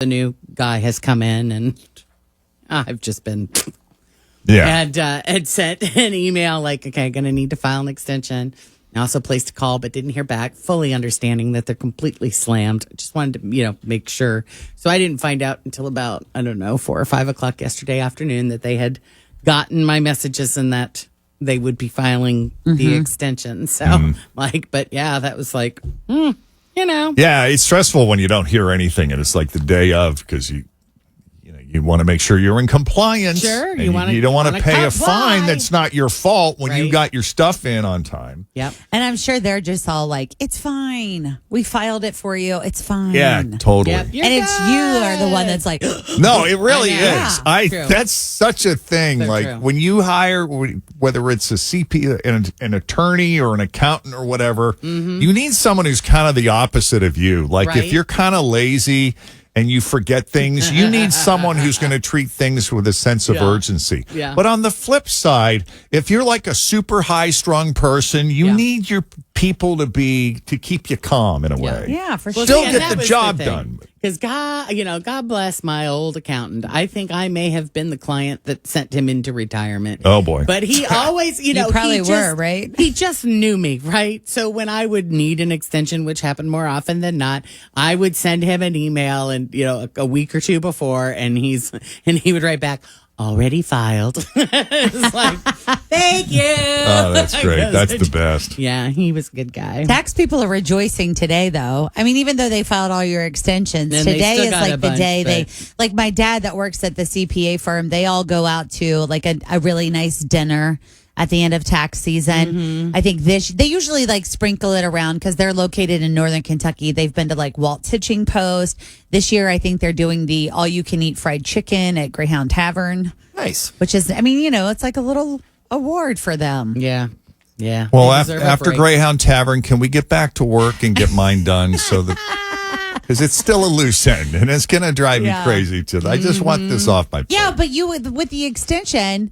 the new guy has come in, and I've just been had sent an email like, okay, going to need to file an extension. I also placed a call, but didn't hear back, fully understanding that they're completely slammed. I just wanted to, make sure. So I didn't find out until about, 4 or 5 o'clock yesterday afternoon that they had gotten my messages and that they would be filing the extension. So but yeah, that was like, Yeah, it's stressful when you don't hear anything and it's like the day of, because you want to make sure you're in compliance. Sure. You don't want to pay a fine that's not your fault when you got your stuff in on time. Yep. And I'm sure they're just all like, it's fine. We filed it for you. It's fine. Yeah, totally. Yep, and it's you are the one that's like, no, it really is. True. That's such a thing. So like true. when you hire, whether it's a CP, an attorney or an accountant or whatever, you need someone who's kind of the opposite of you. Like if you're kind of lazy and you forget things, you need someone who's going to treat things with a sense of urgency. Yeah. But on the flip side, if you're like a super high-strung person, you need your people to keep you calm in a way. yeah, for sure. Still get the job done. Because God bless my old accountant. I think I may have been the client that sent him into retirement. Oh, boy. But he always, You probably were, right? He just knew me, right? So when I would need an extension, which happened more often than not, I would send him an email and, a week or two before, and he would write back, already filed. It's like, thank you. Oh, that's great. That's the best. Yeah, he was a good guy. Tax people are rejoicing today, though. I mean, even though they filed all your extensions, And they today still is got like a the bunch, day but- like my dad that works at the CPA firm, they all go out to like a really nice dinner at the end of tax season. I think they usually like sprinkle it around because they're located in Northern Kentucky. They've been to like Walt's Hitching Post. This year, I think they're doing the all-you-can-eat fried chicken at Greyhound Tavern. Nice. Which is, it's like a little award for them. Yeah. Yeah. Well, They deserve a after break. Greyhound Tavern, can we get back to work and get mine done so that because it's still a loose end and it's going to drive me crazy too. I just want this off my plate. Yeah, but you with the extension,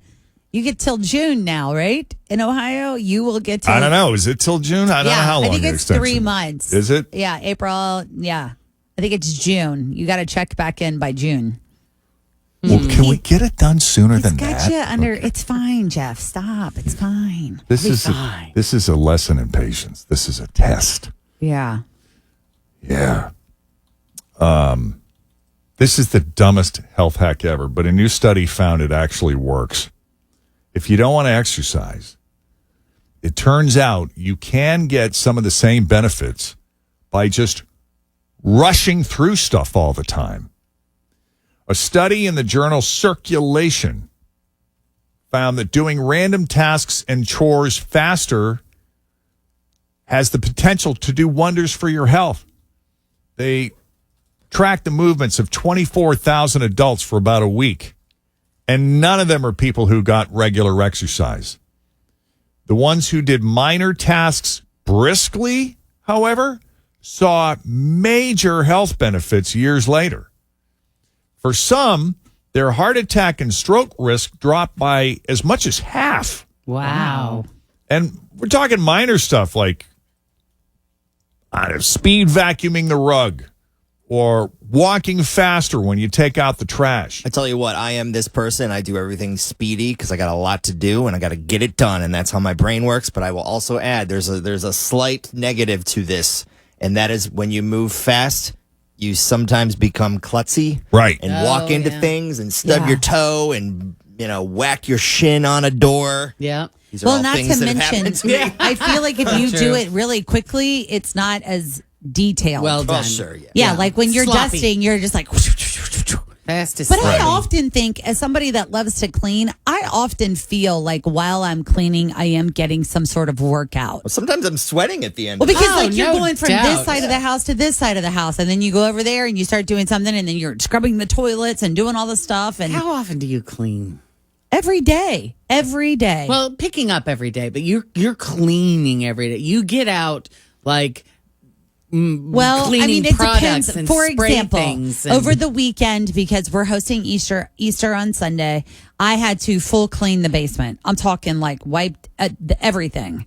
you get till June now, right? In Ohio, you will get till... I don't know. Is it till June? I don't know how long I think the it's extension 3 months. Is it? Yeah, April. Yeah. I think it's June. You got to check back in by June. Well, can we get it done sooner It's than got that? you under... It's fine, Jeff. Stop. It's fine. This is a lesson in patience. This is a test. Yeah. Yeah. This is the dumbest health hack ever, but a new study found it actually works. If you don't want to exercise, it turns out you can get some of the same benefits by just rushing through stuff all the time. A study in the journal Circulation found that doing random tasks and chores faster has the potential to do wonders for your health. They tracked the movements of 24,000 adults for about a week, and none of them are people who got regular exercise. The ones who did minor tasks briskly, however, saw major health benefits years later. For some, their heart attack and stroke risk dropped by as much as half. Wow. And we're talking minor stuff like speed vacuuming the rug or walking faster when you take out the trash. I tell you what, I am this person. I do everything speedy because I got a lot to do and I got to get it done, and that's how my brain works. But I will also add there's a slight negative to this, and that is when you move fast, you sometimes become klutzy, right? And walk into things and stub your toe and whack your shin on a door. Yeah. These are all not things to that have happened mention, to me. I feel like if you do it really quickly, it's not as detailed. Well done. Well, sure, yeah. Yeah, like when you're Sloppy. dusting, you're just like... Fast as But I sloppy. often think, as somebody that loves to clean, I often feel like while I'm cleaning, I am getting some sort of workout. Sometimes I'm sweating at the end. Well, of it. because you're no going from doubt. this side of the house to this side of the house, and then you go over there and you start doing something, and then you're scrubbing the toilets and doing all the stuff. And How often do you clean? every day. Well, picking up every day, but you're cleaning every day. You get out like cleaning it products depends. and For spray example, things and- over the weekend, because we're hosting Easter on Sunday, I had to full clean the basement. I'm talking like wiped everything.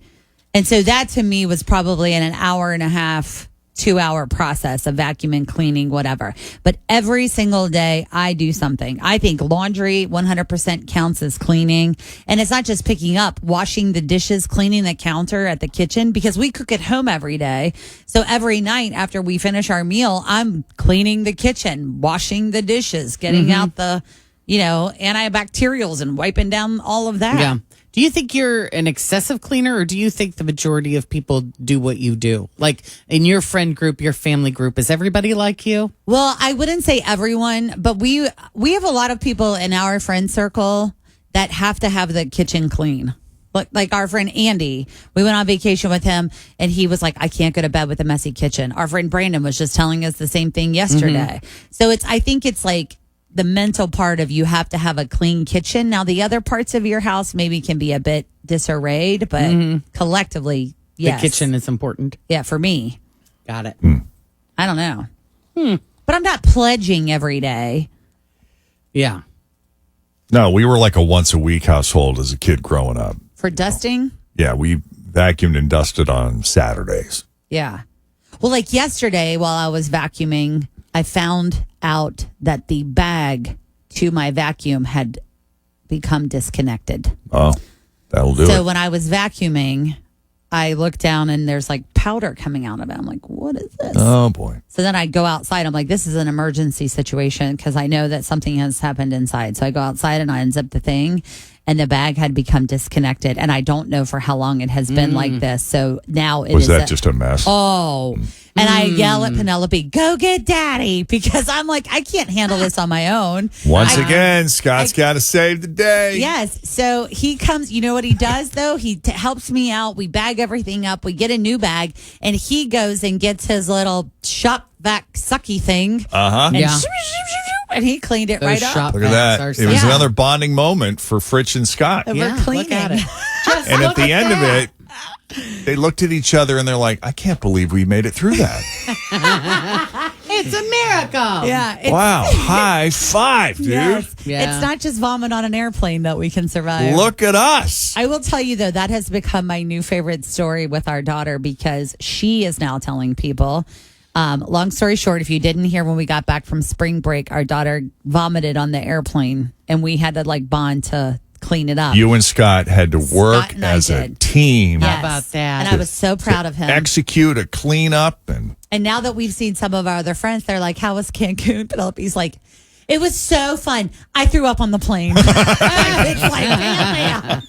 And so that to me was probably an hour and a half 2-hour process of vacuuming, cleaning, whatever. But every single day I do something. I think laundry 100% counts as cleaning. And it's not just picking up, washing the dishes, cleaning the counter at the kitchen, because we cook at home every day. So every night after we finish our meal, I'm cleaning the kitchen, washing the dishes, getting out the, antibacterials and wiping down all of that. Yeah. Do you think you're an excessive cleaner, or do you think the majority of people do what you do? Like in your friend group, your family group, is everybody like you? Well, I wouldn't say everyone, but we have a lot of people in our friend circle that have to have the kitchen clean. Like our friend Andy, we went on vacation with him and he was like, I can't go to bed with a messy kitchen. Our friend Brandon was just telling us the same thing yesterday. So I think it's like the mental part of you have to have a clean kitchen. Now, the other parts of your house maybe can be a bit disarrayed, but collectively, yes. The kitchen is important. Yeah, for me. Got it. I don't know. But I'm not pledging every day. Yeah. No, we were like a once a week household as a kid growing up. For dusting? Yeah, we vacuumed and dusted on Saturdays. Yeah. Well, like yesterday while I was vacuuming, I found out that the bag to my vacuum had become disconnected. Oh, that'll do it. So when I was vacuuming, I looked down and there's like powder coming out of it. I'm like, what is this? Oh, boy. So then I go outside. I'm like, this is an emergency situation because I know that something has happened inside. So I go outside and I unzip the thing and the bag had become disconnected. And I don't know for how long it has been like this. So now it Was is that just a mess? Oh. And I yell at Penelope, go get daddy, because I'm like, I can't handle this on my own. Once again, Scott's got to save the day. Yes. So he comes, you know what he does though? He helps me out. We bag everything up. We get a new bag and he goes and gets his little shop vac sucky thing. And, and he cleaned it right up. Look at that. It was another bonding moment for Fritz and Scott. And we're cleaning. Look at it. And at the end of it, they looked at each other and they're like, I can't believe we made it through that. It's a miracle. Yeah. Wow. High five, dude. Yes. Yeah. It's not just vomit on an airplane that we can survive. Look at us. I will tell you, though, that has become my new favorite story with our daughter because she is now telling people. Long story short, if you didn't hear when we got back from spring break, our daughter vomited on the airplane and we had to bond to clean it up. You and Scott had to work as a team. Yes. How about that? And I was so proud of him. Execute a cleanup. And now that we've seen some of our other friends, they're like, how was Cancun? Penelope's like, it was so fun. I threw up on the plane. It's like, yeah.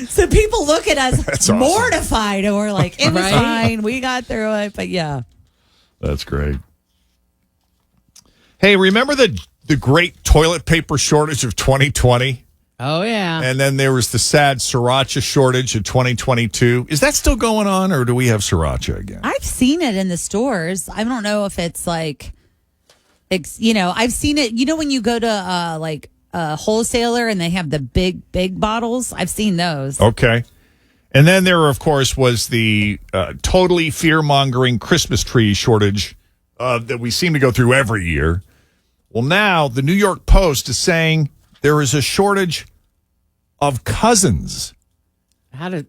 So people look at us That's awesome. mortified and we're like, it was Right? fine. We got through it. But yeah. That's great. Hey, remember the great toilet paper shortage of 2020? Oh, yeah. And then there was the sad sriracha shortage of 2022. Is that still going on, or do we have sriracha again? I've seen it in the stores. I don't know if it's like, I've seen it. You know, when you go to a wholesaler and they have the big bottles, I've seen those. Okay. And then there, of course, was the totally fear-mongering Christmas tree shortage that we seem to go through every year. Well, now the New York Post is saying there is a shortage of cousins. How did,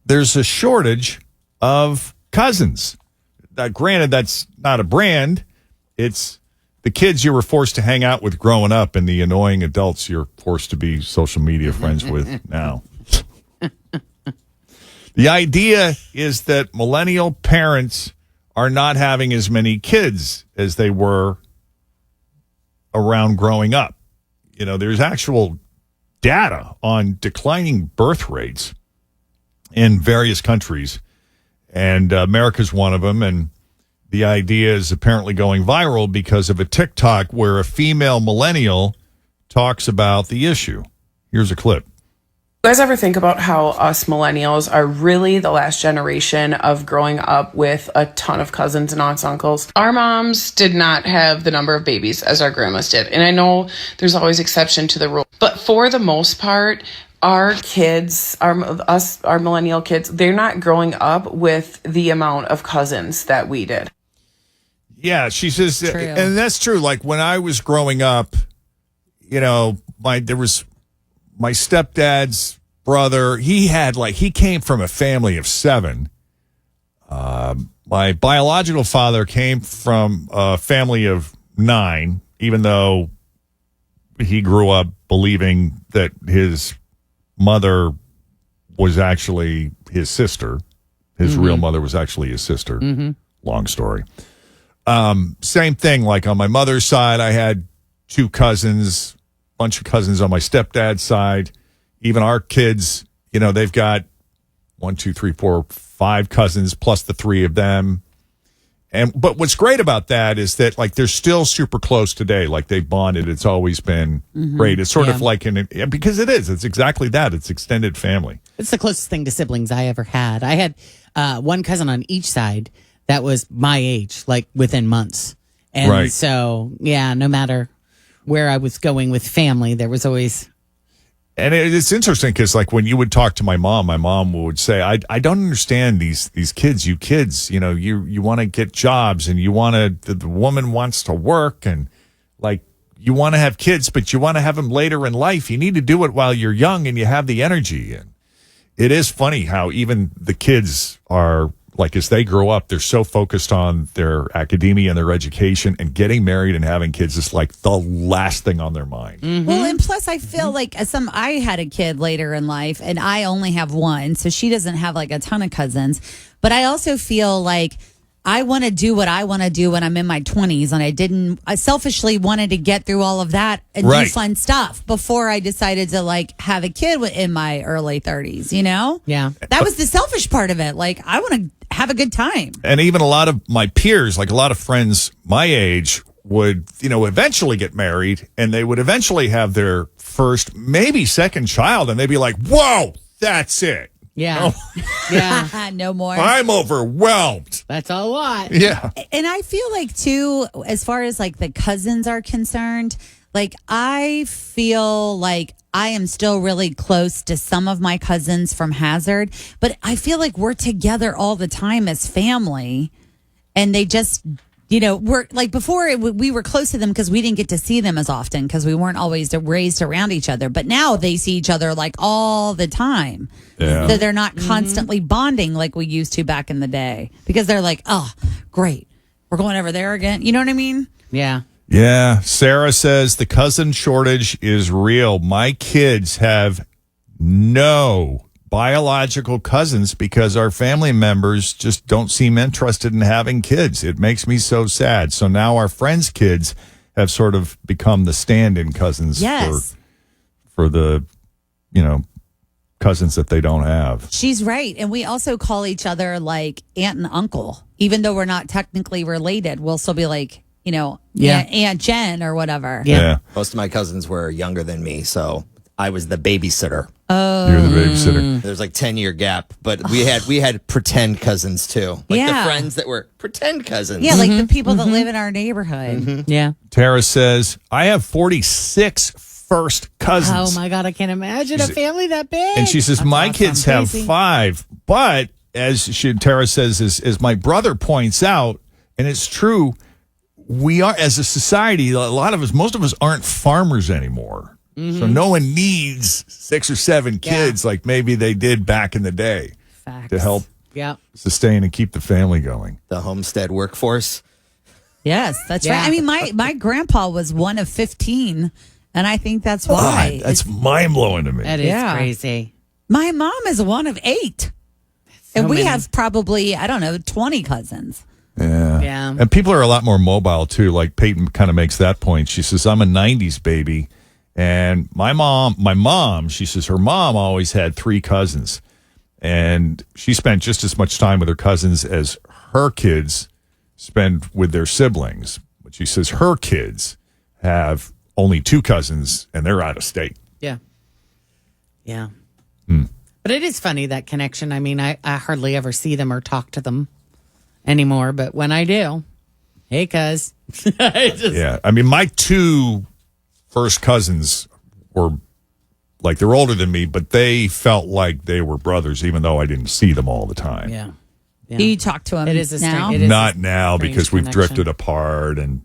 There's a shortage of cousins. Granted, that's not a brand. It's the kids you were forced to hang out with growing up and the annoying adults you're forced to be social media friends with now. The idea is that millennial parents are not having as many kids as they were around growing up. You know, there's actual data on declining birth rates in various countries, and America's one of them. And the idea is apparently going viral because of a TikTok where a female millennial talks about the issue. Here's a clip. You guys ever think about how us millennials are really the last generation of growing up with a ton of cousins and aunts and uncles? Our moms did not have the number of babies as our grandmas did. And I know there's always exception to the rule. But for the most part, our kids, our millennial kids, they're not growing up with the amount of cousins that we did. Yeah, she says, True. and that's true. Like when I was growing up, you know, there was my stepdad's brother. He came from a family of 7. My biological father came from a family of 9, even though he grew up believing that his mother was actually his sister. His real mother was actually his sister. Long story. Same thing. Like on my mother's side, I had 2 cousins, bunch of cousins on my stepdad's side. Even our kids, they've got 1, 2, 3, 4, 5 cousins plus the 3 of them. But what's great about that is that like they're still super close today. Like they bonded. It's always been great. It's sort of like because it is. It's exactly that. It's extended family. It's the closest thing to siblings I ever had. I had one cousin on each side that was my age, like within months. And so, no matter where I was going with family, there was always... And it's interesting because, like, when you would talk to my mom would say, I don't understand these kids. You kids, you want to get jobs and you want to, the woman wants to work and, like, you want to have kids, but you want to have them later in life. You need to do it while you're young and you have the energy. And it is funny how even the kids are, like, as they grow up, they're so focused on their academia and their education, and getting married and having kids is like the last thing on their mind. Well, and plus I feel like I had a kid later in life and I only have one, so she doesn't have like a ton of cousins. But I also feel like I want to do what I want to do when I'm in my 20s, and I selfishly wanted to get through all of that and do fun stuff before I decided to like have a kid in my early 30s, Yeah. That was the selfish part of it. Like, I want to have a good time. And even a lot of my peers, like a lot of friends my age, would, eventually get married, and they would eventually have their first, maybe second child, and they'd be like, whoa, that's it. Yeah. Yeah. No more. I'm overwhelmed. That's a lot. Yeah. And I feel like, too, as far as like the cousins are concerned, like I feel like I am still really close to some of my cousins from Hazard, but I feel like we're together all the time as family, and they just, we're like before we were close to them because we didn't get to see them as often because we weren't always raised around each other. But now they see each other like all the time. Yeah. So they're not constantly bonding like we used to back in the day, because they're like, oh, great, we're going over there again. You know what I mean? Yeah. Yeah. Sarah says the cousin shortage is real. My kids have no biological cousins because our family members just don't seem interested in having kids. It makes me so sad. So now our friends' kids have sort of become the stand-in cousins for the, cousins that they don't have. She's right. And we also call each other like aunt and uncle, even though we're not technically related. We'll still be like, Aunt Jen or whatever. Yeah. Most of my cousins were younger than me, so I was the babysitter. Oh, you're the babysitter. There's like 10-year gap, but we had pretend cousins too, like the friends that were pretend cousins. Yeah, like the people that live in our neighborhood. Yeah. Tara says I have 46 first cousins. Oh my God, I can't imagine a family that big. And she says That's my awesome. kids have Crazy. 5, but as Tara says, as my brother points out, and it's true, we are, as a society, most of us aren't farmers anymore. So no one needs 6 or 7 kids like maybe they did back in the day. Facts. To help sustain and keep the family going. The homestead workforce. Yes, that's right. I mean, my grandpa was one of 15, and I think that's why. That's mind-blowing to me. That is crazy. My mom is one of 8. And we many. have probably, 20 cousins. Yeah. And people are a lot more mobile, too. Like Peyton kind of makes that point. She says, I'm a 90s baby. And my mom, she says her mom always had 3 cousins. And she spent just as much time with her cousins as her kids spend with their siblings. But she says her kids have only 2 cousins, and they're out of state. Yeah. Yeah. But it is funny, that connection. I mean, I hardly ever see them or talk to them anymore. But when I do, hey, cuz. Yeah. I mean, my 2 first cousins were like, they're older than me, but they felt like they were brothers, even though I didn't see them all the time. Yeah. Do you talk to them It is a now? strange- it is Not a now, strange because we've connection. drifted apart and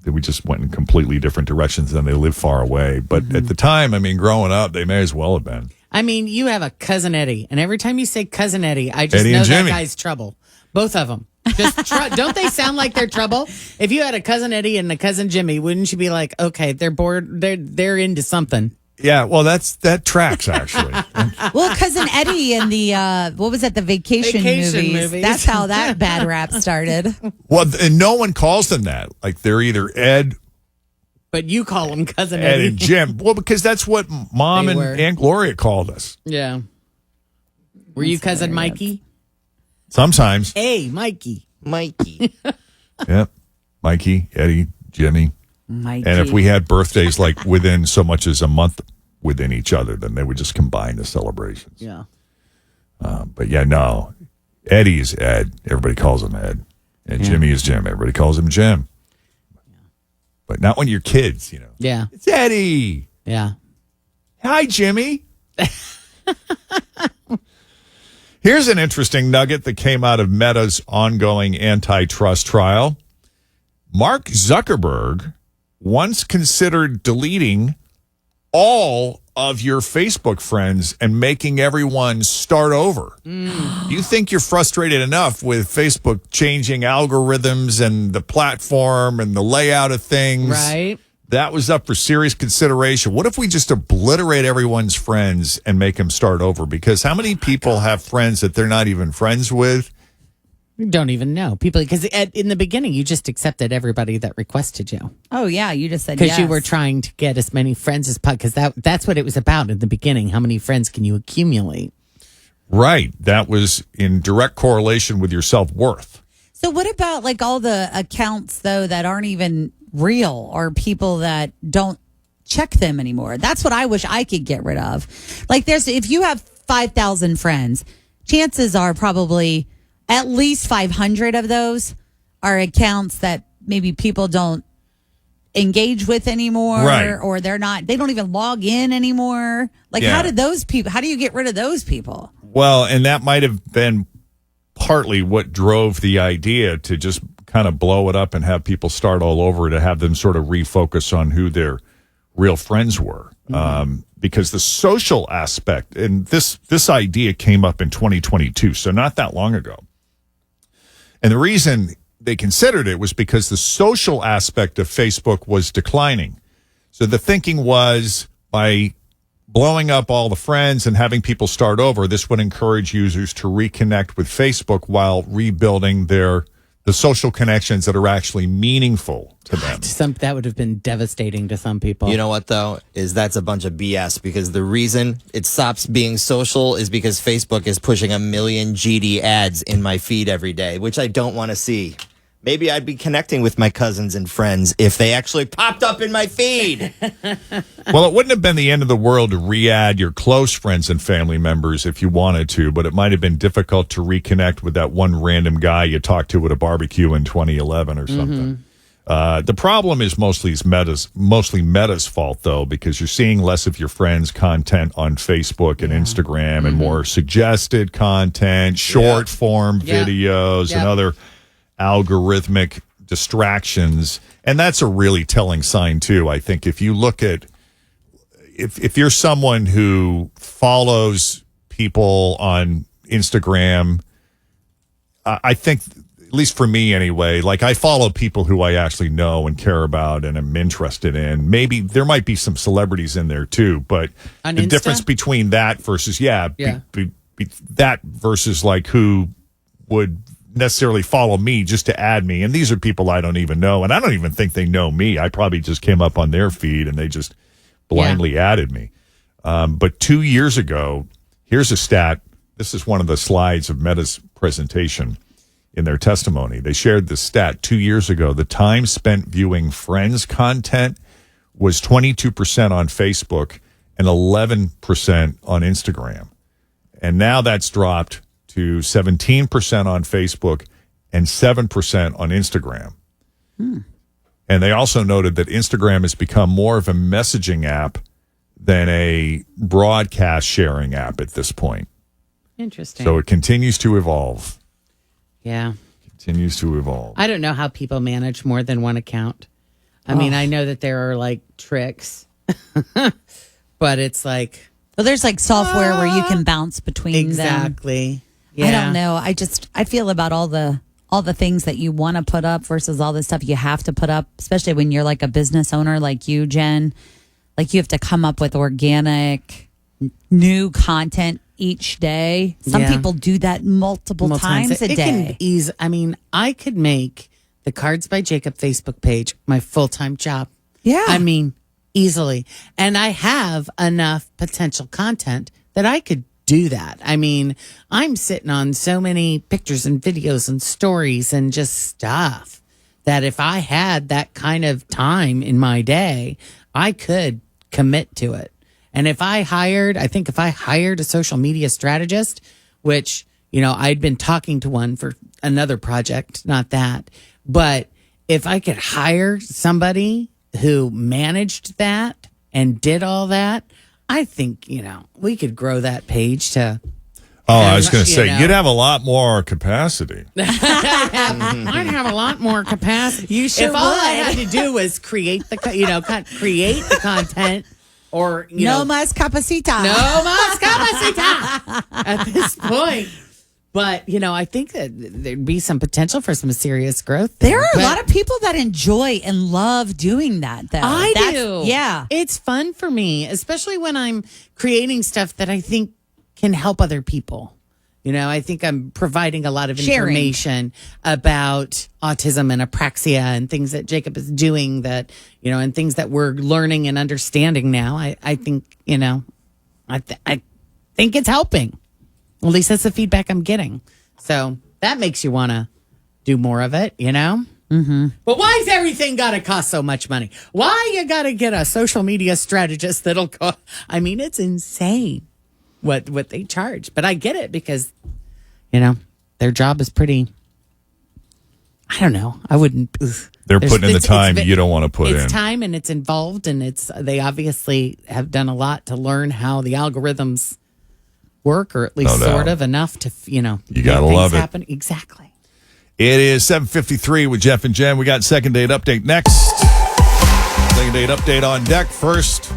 we just went in completely different directions, and they live far away. But at the time, I mean, growing up, they may as well have been. I mean, you have a cousin Eddie, and every time you say cousin Eddie, I just Eddie know and that Jimmy. guy's trouble. Both of them. Just don't they sound like they're trouble? If you had a cousin Eddie and a cousin Jimmy, wouldn't you be like, okay, they're bored, they're into something? Yeah, well, that tracks actually. Well, cousin Eddie in the what was that? The vacation movies. That's how that bad rap started. Well, and no one calls them that. Like they're either Ed, but you call them cousin Ed Eddie and Jim. Well, because that's what Mom and Aunt Gloria called us. Yeah. Were you cousin Mikey? Sometimes. Hey, Mikey. Yep. Mikey, Eddie, Jimmy. Mikey. And if we had birthdays like within so much as a month within each other, then they would just combine the celebrations. Yeah. But yeah, no. Eddie is Ed. Everybody calls him Ed. And Jimmy is Jim. Everybody calls him Jim. But not when you're kids, you know. Yeah. It's Eddie. Yeah. Hi, Jimmy. Here's an interesting nugget that came out of Meta's ongoing antitrust trial. Mark Zuckerberg once considered deleting all of your Facebook friends and making everyone start over. You think you're frustrated enough with Facebook changing algorithms and the platform and the layout of things. Right. That was up for serious consideration. What if we just obliterate everyone's friends and make them start over? Because how many people have friends that they're not even friends with? You don't even know people, because in the beginning you just accepted everybody that requested you. Oh yeah, you just said because yes. you were trying to get as many friends as possible. Because that's what it was about in the beginning. How many friends can you accumulate? Right. That was in direct correlation with your self-worth. So what about like all the accounts though that aren't even real, or people that don't check them anymore? That's what I wish I could get rid of. Like if you have 5,000 friends, chances are probably at least 500 of those are accounts that maybe people don't engage with anymore, right. Or they don't even log in anymore. Like how do you get rid of those people? Well, and that might have been partly what drove the idea to just kind of blow it up and have people start all over, to have them sort of refocus on who their real friends were. Because the social aspect, and this idea came up in 2022, so not that long ago. And the reason they considered it was because the social aspect of Facebook was declining. So the thinking was, by blowing up all the friends and having people start over, this would encourage users to reconnect with Facebook while rebuilding the social connections that are actually meaningful to them. That would have been devastating to some people. You know what, though, is that's a bunch of BS, because the reason it stops being social is because Facebook is pushing 1 million GD ads in my feed every day, which I don't want to see. Maybe I'd be connecting with my cousins and friends if they actually popped up in my feed. Well, it wouldn't have been the end of the world to re-add your close friends and family members if you wanted to, but it might have been difficult to reconnect with that one random guy you talked to at a barbecue in 2011 or something. The problem is mostly Meta's fault, though, because you're seeing less of your friends' content on Facebook and Instagram and more suggested content, short form videos, and other algorithmic distractions. And that's a really telling sign too. I think if you look at, if you're someone who follows people on Instagram, I think, at least for me anyway, like I follow people who I actually know and care about and am interested in. Maybe there might be some celebrities in there too, but on the Insta? difference between that versus that versus like who would necessarily follow me just to add me, and these are people I don't even know, and I don't even think they know me. I probably just came up on their feed and they just blindly added me. But 2 years ago, here's a stat. This is one of the slides of Meta's presentation in their testimony. They shared this stat. 2 years ago, the time spent viewing friends' content was 22% on Facebook and 11% on Instagram. And now that's dropped to 17% on Facebook and 7% on Instagram. And they also noted that Instagram has become more of a messaging app than a broadcast sharing app at this point. Interesting. So it continues to evolve. Yeah. Continues to evolve. I don't know how people manage more than one account. I mean, I know that there are like tricks, but it's like... Well, there's like software where you can bounce between them. Exactly. I don't know. I feel about all the things that you want to put up versus all the stuff you have to put up, especially when you're like a business owner like you, Jen. Like you have to come up with organic, new content each day. Some people do that multiple times a day. I could make the Cards by Jacob Facebook page my full-time job. Yeah. I mean, easily. And I have enough potential content that I could do that. I mean, I'm sitting on so many pictures and videos and stories and just stuff that if I had that kind of time in my day, I could commit to it. And if I hired a social media strategist, which, I'd been talking to one for another project, not that, but if I could hire somebody who managed that and did all that, I think, we could grow that page to. Oh, I was going to say, you'd have a lot more capacity. I'd have a lot more capacity. You sure if all I had to do was create the content, or no más capacita. No más capacita at this point. But I think that there'd be some potential for some serious growth. There are a lot of people that enjoy and love doing that, though. I do. Yeah, it's fun for me, especially when I'm creating stuff that I think can help other people. I think I'm providing a lot of information about autism and apraxia and things that Jacob is doing that, and things that we're learning and understanding now. I think, I think it's helping. At least that's the feedback I'm getting. So that makes you want to do more of it, Mm-hmm. But why's everything got to cost so much money? Why you got to get a social media strategist that'll cost? I mean, it's insane what they charge. But I get it because, their job is pretty, I don't know. I wouldn't. They're putting in the time you don't want to put in. It's time and it's involved and they obviously have done a lot to learn how the algorithms work, or at least sort of enough to, you gotta love it. Happen. Exactly. It is 7:53 with Jeff and Jen. We got second date update next. Second date update on deck. First,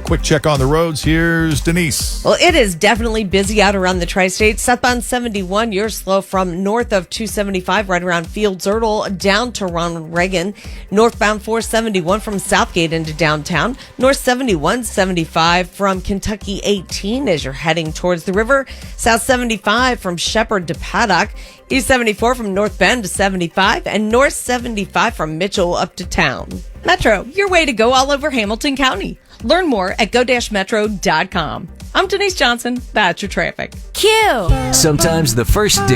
quick check on the roads. Here's Denise. Well, it is definitely busy out around the tri-state. Southbound 71, you're slow from north of 275 right around Fields Erdel down to Ronald Reagan. Northbound 471 from Southgate into downtown. North 71, 75 from Kentucky 18 as you're heading towards the river. South 75 from Shepherd to Paddock. East 74 from North Bend to 75 and North 75 from Mitchell up to town. Metro, your way to go all over Hamilton County. Learn more at go-metro.com. I'm Denise Johnson. That's your traffic. Sometimes the first date